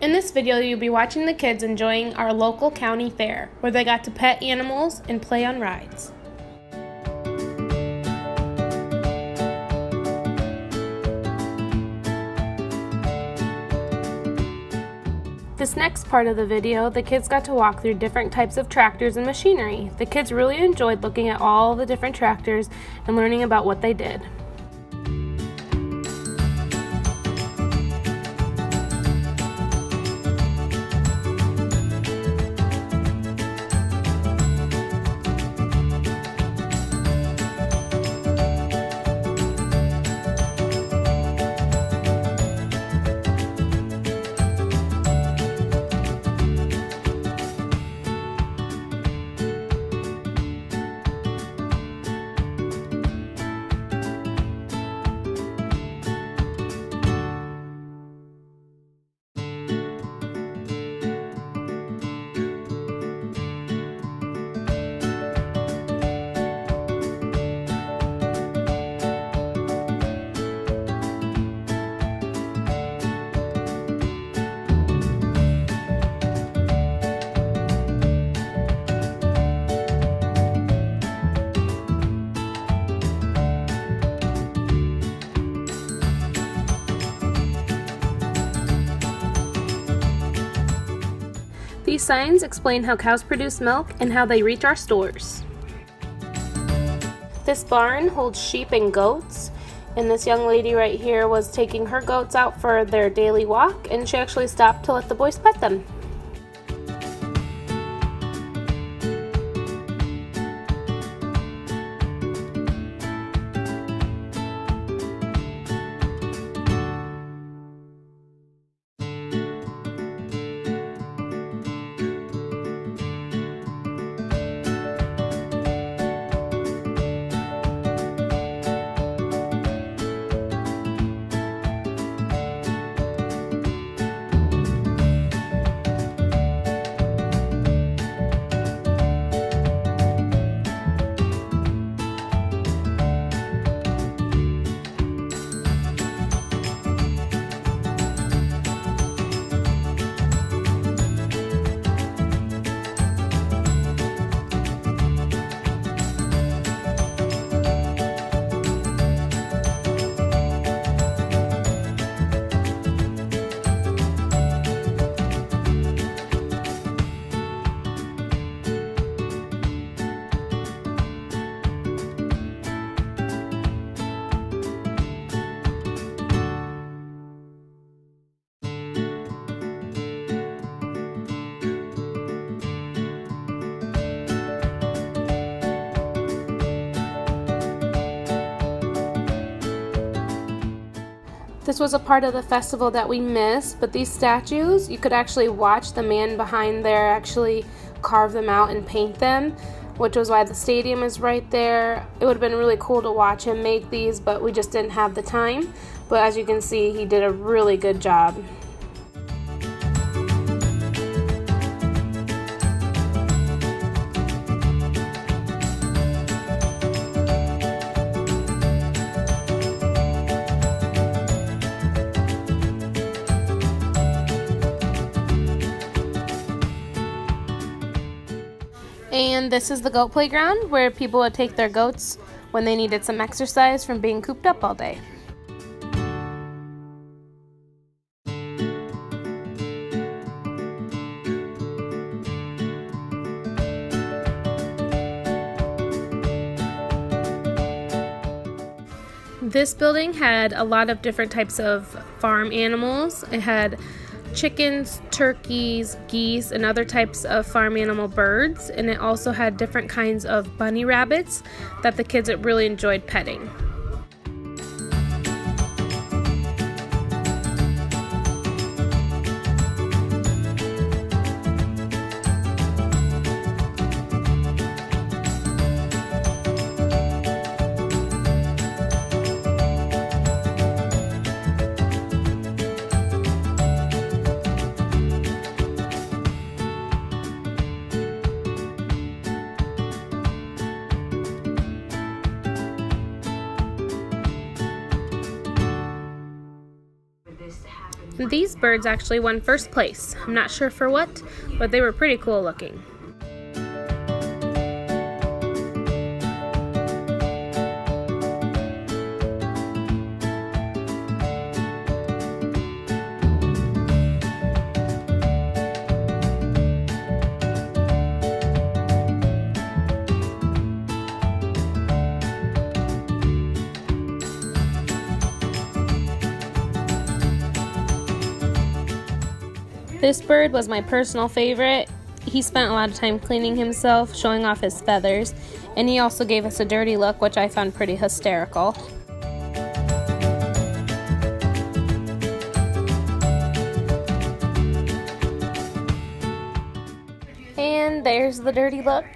In this video, you'll be watching the kids enjoying our local county fair, where they got to pet animals and play on rides. This next part of the video, the kids got to walk through different types of tractors and machinery. The kids really enjoyed looking at all the different tractors and learning about what they did. These signs explain how cows produce milk and how they reach our stores. This barn holds sheep and goats, and this young lady right here was taking her goats out for their daily walk, and she actually stopped to let the boys pet them. This was a part of the festival that we missed, but these statues, you could actually watch the man behind there actually carve them out and paint them, which was why the stadium is right there. It would have been really cool to watch him make these, but we just didn't have the time. But as you can see, he did a really good job. And this is the goat playground where people would take their goats when they needed some exercise from being cooped up all day. This building had a lot of different types of farm animals. It had chickens, turkeys, geese, and other types of farm animal birds, and it also had different kinds of bunny rabbits that the kids really enjoyed petting. These birds actually won first place. I'm not sure for what, but they were pretty cool looking. This bird was my personal favorite. He spent a lot of time cleaning himself, showing off his feathers, and he also gave us a dirty look, which I found pretty hysterical. And there's the dirty look.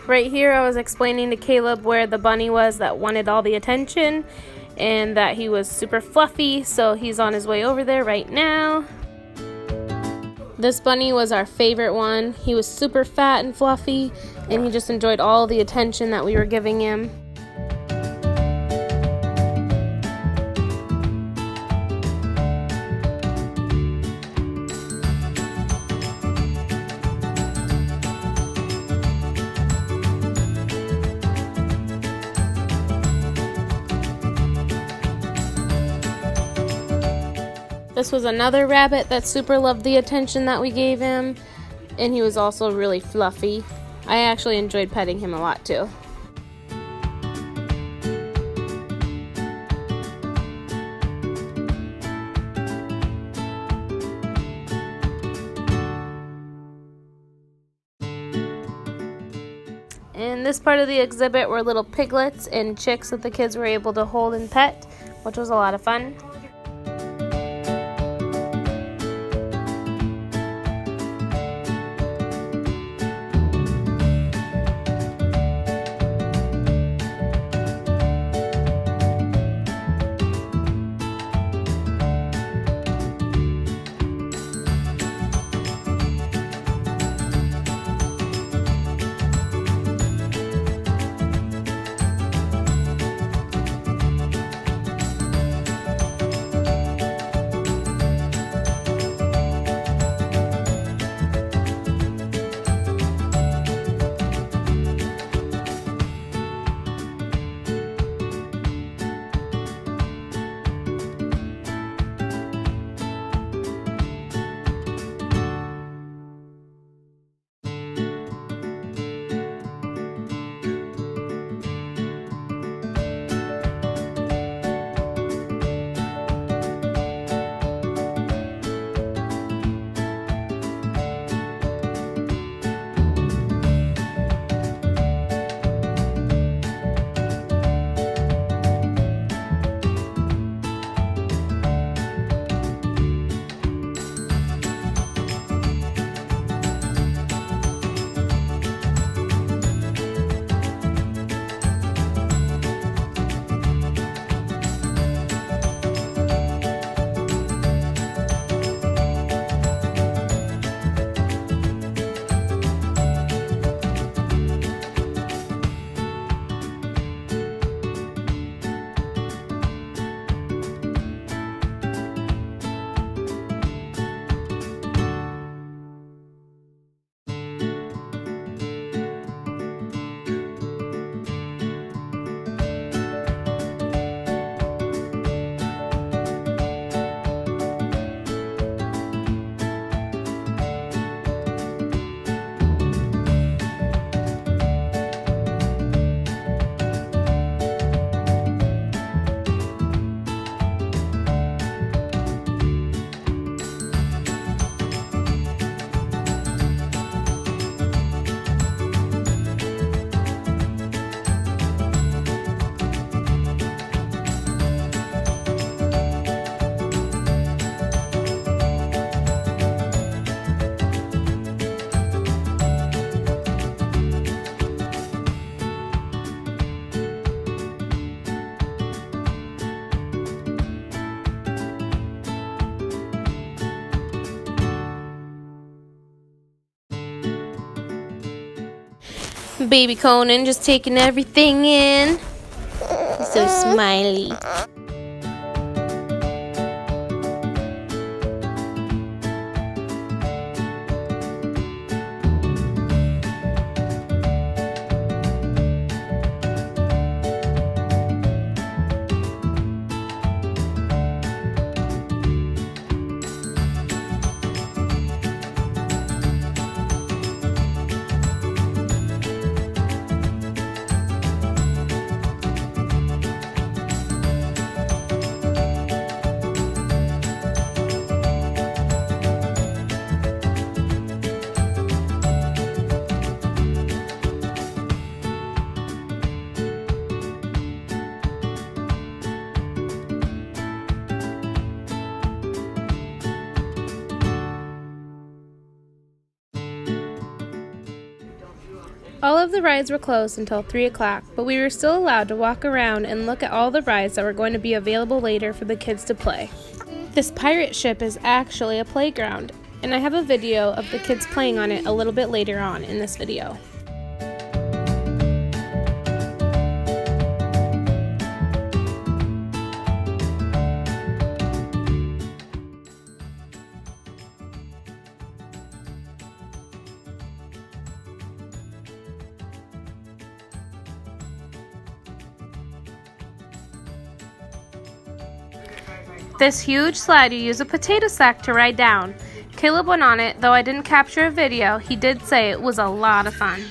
Right here I was explaining to Caleb where the bunny was that wanted all the attention and that he was super fluffy, so he's on his way over there right now. This bunny was our favorite one. He was super fat and fluffy, and he just enjoyed all the attention that we were giving him. This was another rabbit that super loved the attention that we gave him, and he was also really fluffy. I actually enjoyed petting him a lot too. In this part of the exhibit were little piglets and chicks that the kids were able to hold and pet, which was a lot of fun. Baby Conan just taking everything in. He's so smiley. All of the rides were closed until 3 o'clock, but we were still allowed to walk around and look at all the rides that were going to be available later for the kids to play. This pirate ship is actually a playground, and I have a video of the kids playing on it a little bit later on in this video. This huge slide, you use a potato sack to ride down. Caleb went on it, though I didn't capture a video. He did say it was a lot of fun.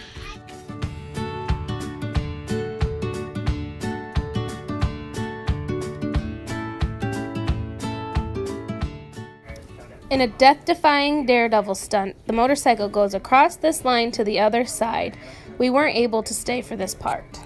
In a death-defying daredevil stunt, the motorcycle goes across this line to the other side. We weren't able to stay for this part.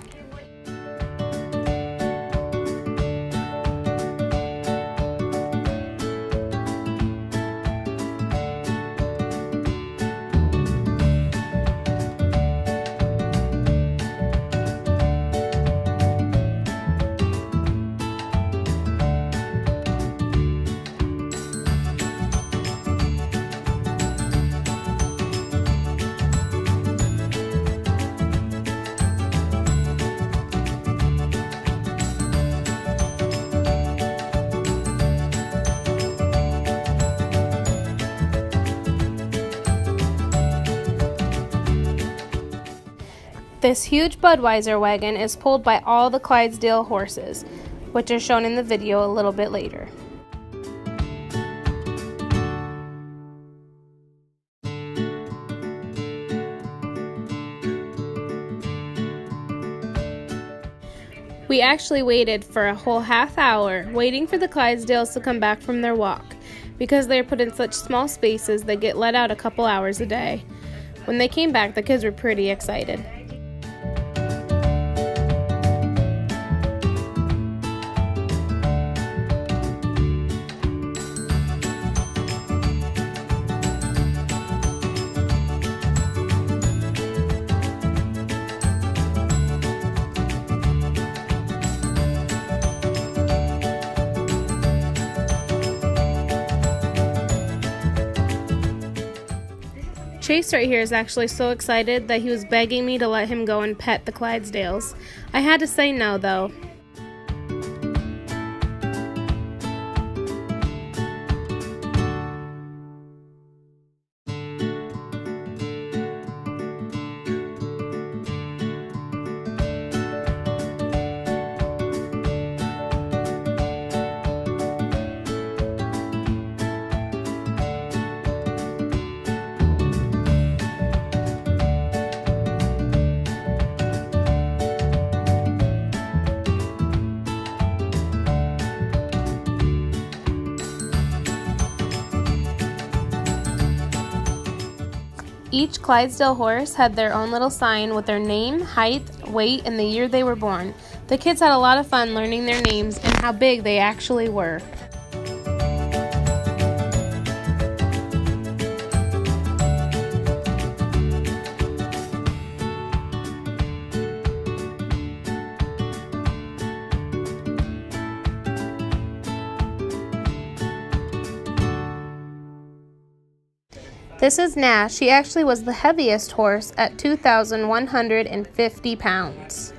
This huge Budweiser wagon is pulled by all the Clydesdale horses, which are shown in the video a little bit later. We actually waited for a whole half hour, waiting for the Clydesdales to come back from their walk, because they're put in such small spaces they get let out a couple hours a day. When they came back, the kids were pretty excited. Chase right here is actually so excited that he was begging me to let him go and pet the Clydesdales. I had to say no, though. Each Clydesdale horse had their own little sign with their name, height, weight, and the year they were born. The kids had a lot of fun learning their names and how big they actually were. This is Nash. He actually was the heaviest horse at 2,150 pounds.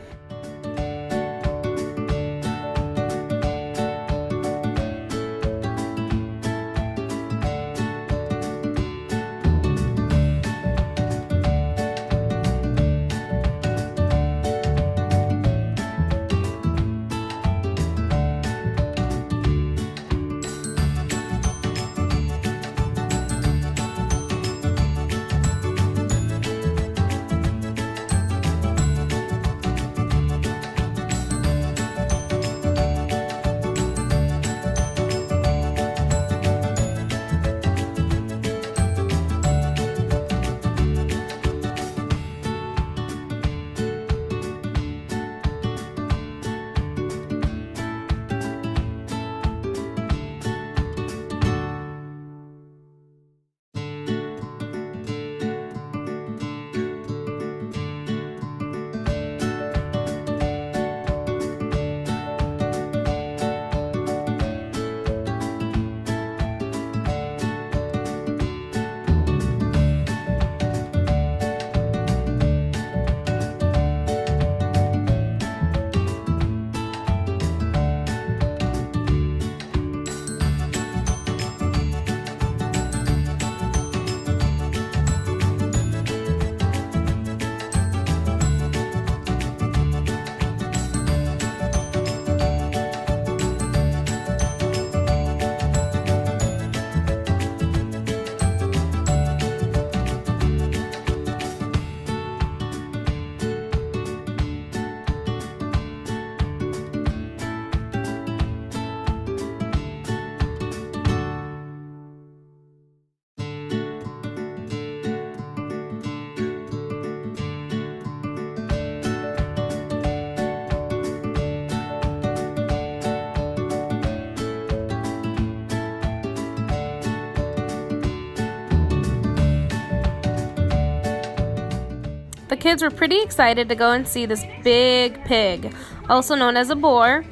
The kids were pretty excited to go and see this big pig, also known as a boar.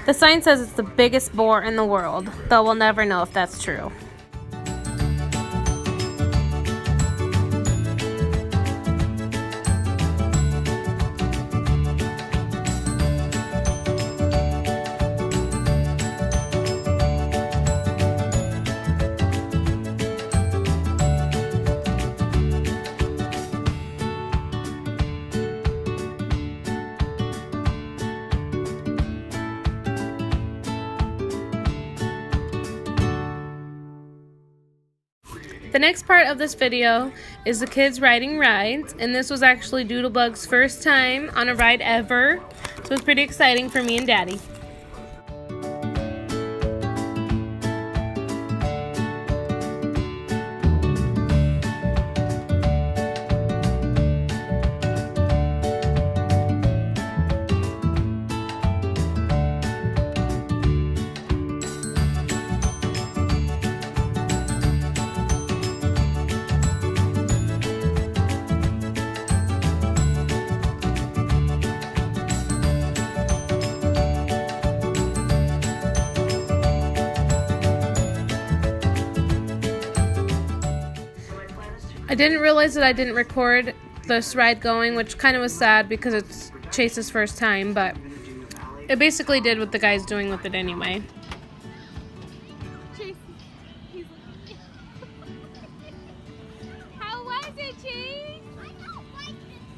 The sign says it's the biggest boar in the world, though we'll never know if that's true. The next part of this video is the kids riding rides, and this was actually Doodlebug's first time on a ride ever, so it's pretty exciting for me and Daddy. I didn't realize that I didn't record this ride going, which kind of was sad because it's Chase's first time, but it basically did what the guy's doing with it anyway. Chase, how was it, Chase? I don't like it.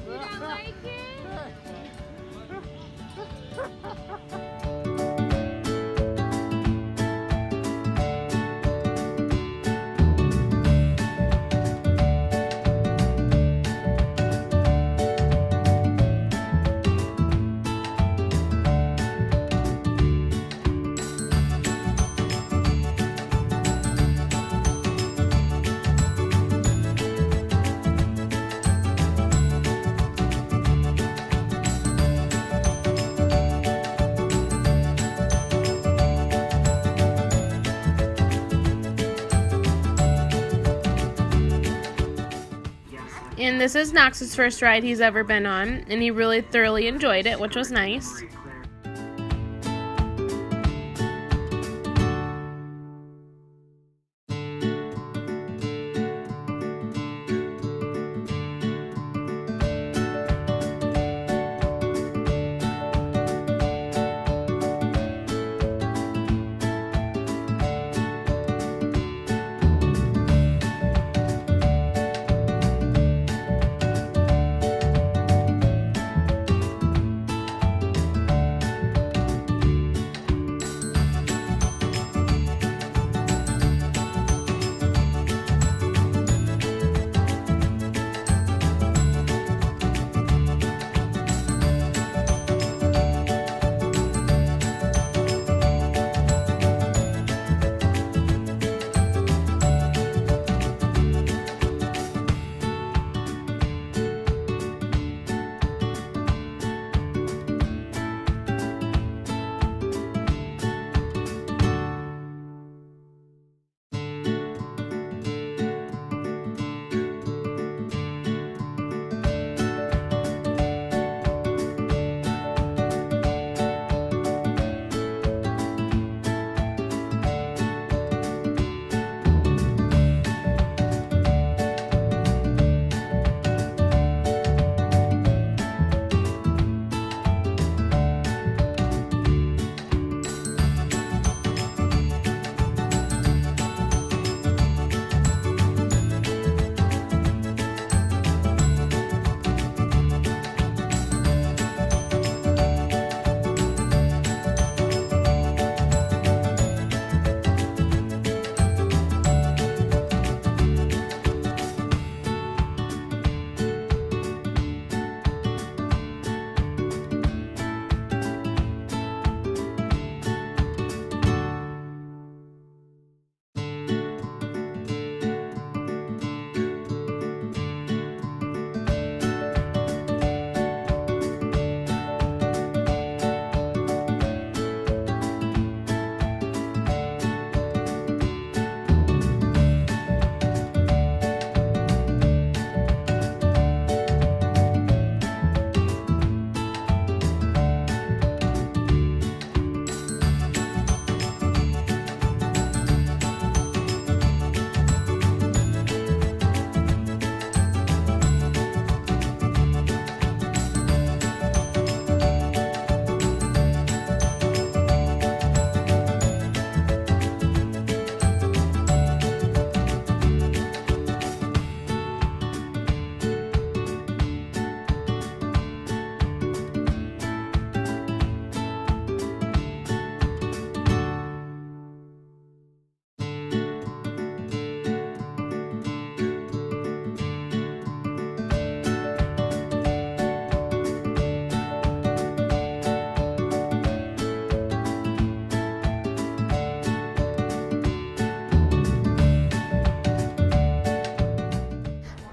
You don't like it? And this is Knox's first ride he's ever been on, and he really thoroughly enjoyed it, which was nice.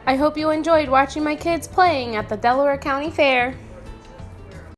I hope you enjoyed watching my kids playing at the Delaware County Fair.